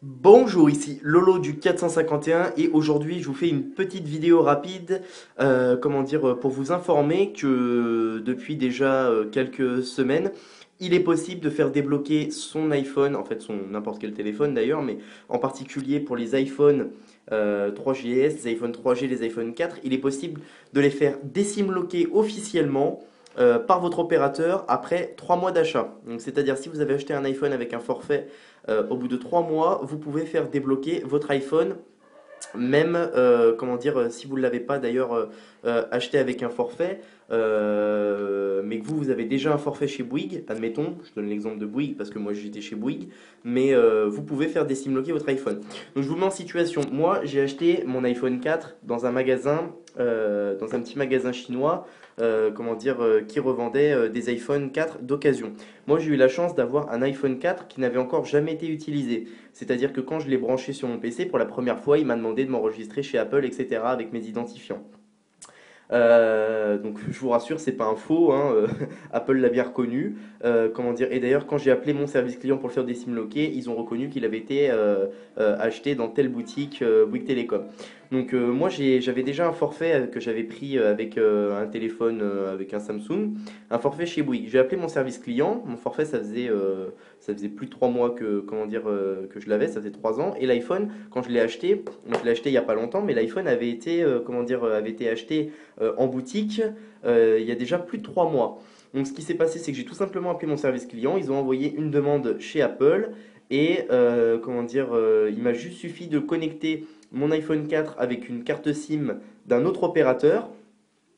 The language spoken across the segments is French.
Bonjour, ici Lolo du 451 et aujourd'hui je vous fais une petite vidéo rapide, pour vous informer que depuis déjà quelques semaines, il est possible de faire débloquer son iPhone, en fait son n'importe quel téléphone d'ailleurs, mais en particulier pour les iPhone 3GS, les iPhone 3G, les iPhone 4, il est possible de les faire désimloquer officiellement par votre opérateur après 3 mois d'achat. Donc c'est-à-dire si vous avez acheté un iPhone avec un forfait au bout de 3 mois, vous pouvez faire débloquer votre iPhone, même si vous ne l'avez pas d'ailleurs acheté avec un forfait, mais que vous avez déjà un forfait chez Bouygues, admettons, je donne l'exemple de Bouygues parce que moi j'étais chez Bouygues, mais vous pouvez faire désimloquer votre iPhone. Donc je vous mets en situation, moi j'ai acheté mon iPhone 4 dans un magasin, dans un petit magasin chinois, qui revendait des iPhone 4 d'occasion. Moi j'ai eu la chance d'avoir un iPhone 4 qui n'avait encore jamais été utilisé. C'est-à-dire que quand je l'ai branché sur mon PC pour la première fois, il m'a demandé de m'enregistrer chez Apple, etc. avec mes identifiants. Donc je vous rassure, c'est pas un faux, hein, Apple l'a bien reconnu. Et d'ailleurs, quand j'ai appelé mon service client pour le faire désimloquer, ils ont reconnu qu'il avait été acheté dans telle boutique Bouygues Télécom. Donc moi j'avais déjà un forfait que j'avais pris avec un téléphone avec un Samsung, un forfait chez Bouygues. J'ai appelé mon service client, mon forfait ça faisait plus de 3 mois que je l'avais, ça faisait 3 ans. Et l'iPhone, quand je l'ai acheté, moi je l'ai acheté il y a pas longtemps, mais l'iPhone avait été avait été acheté en boutique il y a déjà plus de 3 mois. Donc ce qui s'est passé, c'est que j'ai tout simplement appelé mon service client, ils ont envoyé une demande chez Apple et il m'a juste suffi de connecter mon iPhone 4 avec une carte SIM d'un autre opérateur.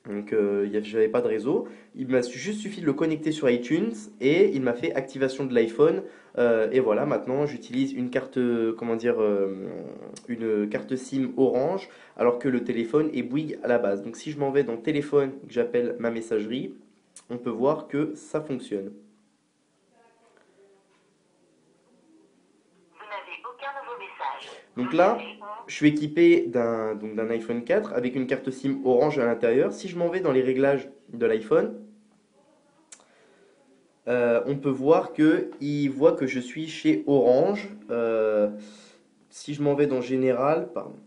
Donc j'avais pas de réseau. Il m'a juste suffi de le connecter sur iTunes et il m'a fait activation de l'iPhone. Et voilà, maintenant j'utilise une carte SIM Orange alors que le téléphone est Bouygues à la base. Donc si je m'en vais dans téléphone et que j'appelle ma messagerie, on peut voir que ça fonctionne. Vous n'avez aucun nouveau message. Donc Vous là, avez je suis équipé d'un iPhone 4 avec une carte SIM Orange à l'intérieur. Si je m'en vais dans les réglages de l'iPhone, on peut voir que il voit que je suis chez Orange. Si je m'en vais dans Général, pardon,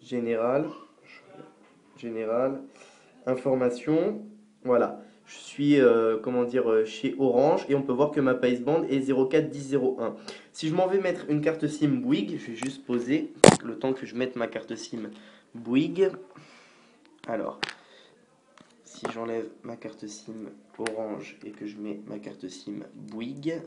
Général, Général, Information, voilà. Je suis chez Orange et on peut voir que ma passeband est 041001. Si je m'en vais mettre une carte SIM Bouygues, je vais juste poser le temps que je mette ma carte SIM Bouygues. Alors, si j'enlève ma carte SIM Orange et que je mets ma carte SIM Bouygues,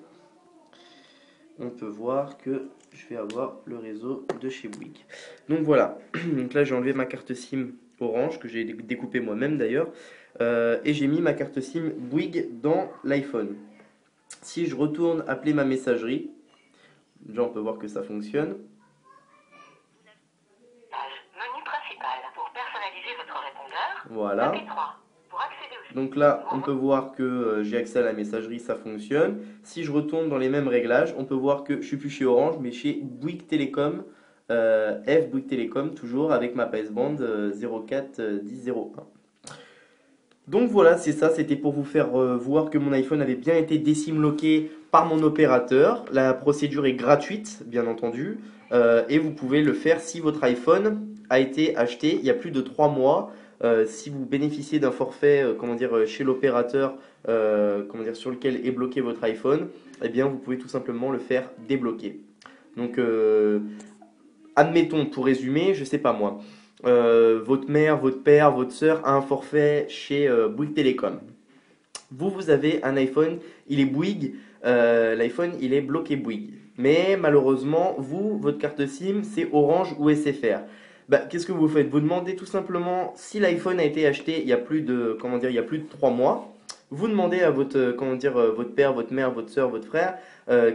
on peut voir que je vais avoir le réseau de chez Bouygues. Donc voilà, donc là j'ai enlevé ma carte SIM Orange, que j'ai découpée moi-même d'ailleurs, et j'ai mis ma carte SIM Bouygues dans l'iPhone. Si je retourne appeler ma messagerie, déjà on peut voir que ça fonctionne. message. Menu principal. Pour personnaliser votre répondeur, Voilà. tapez 3. Pour accéder au Donc fichier, là, on peut voir que j'ai accès à la messagerie, ça fonctionne. Si je retourne dans les mêmes réglages, on peut voir que je suis plus chez Orange, mais chez Bouygues Télécom, F Bouygues Télécom, toujours avec ma passeband 041001. Donc voilà, c'est ça, c'était pour vous faire voir que mon iPhone avait bien été désimloqué par mon opérateur. La procédure est gratuite, bien entendu, et vous pouvez le faire si votre iPhone a été acheté il y a plus de 3 mois. Si vous bénéficiez d'un forfait chez l'opérateur sur lequel est bloqué votre iPhone, eh bien vous pouvez tout simplement le faire débloquer. Donc admettons, pour résumer, je sais pas moi, votre mère, votre père, votre sœur a un forfait chez Bouygues Télécom. Vous avez un iPhone, il est Bouygues, l'iPhone, il est bloqué Bouygues. Mais malheureusement, votre carte SIM, c'est Orange ou SFR. Bah, qu'est-ce que vous faites? Vous demandez tout simplement si l'iPhone a été acheté il y a plus de, il y a plus de 3 mois. Vous demandez à votre père, votre mère, votre soeur, votre frère,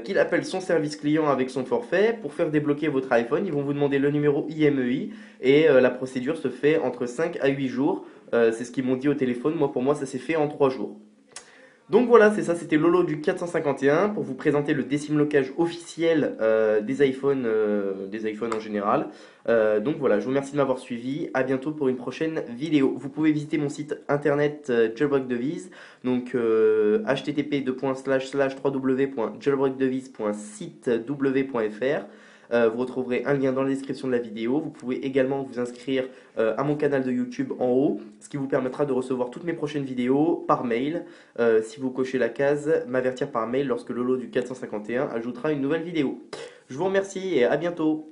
qu'il appelle son service client avec son forfait pour faire débloquer votre iPhone. Ils vont vous demander le numéro IMEI et la procédure se fait entre 5 à 8 jours. C'est ce qu'ils m'ont dit au téléphone. Moi, pour moi, ça s'est fait en 3 jours. Donc voilà, c'est ça, c'était Lolo du 451 pour vous présenter le décimlocage officiel des iPhones en général. Donc voilà, je vous remercie de m'avoir suivi. À bientôt pour une prochaine vidéo. Vous pouvez visiter mon site internet Jailbreak Devise, donc http://www.jailbreakdevise.sitew.fr. Vous retrouverez un lien dans la description de la vidéo. Vous pouvez également vous inscrire à mon canal de YouTube en haut, ce qui vous permettra de recevoir toutes mes prochaines vidéos par mail. Si vous cochez la case, m'avertir par mail lorsque Lolo du 451 ajoutera une nouvelle vidéo. Je vous remercie et à bientôt.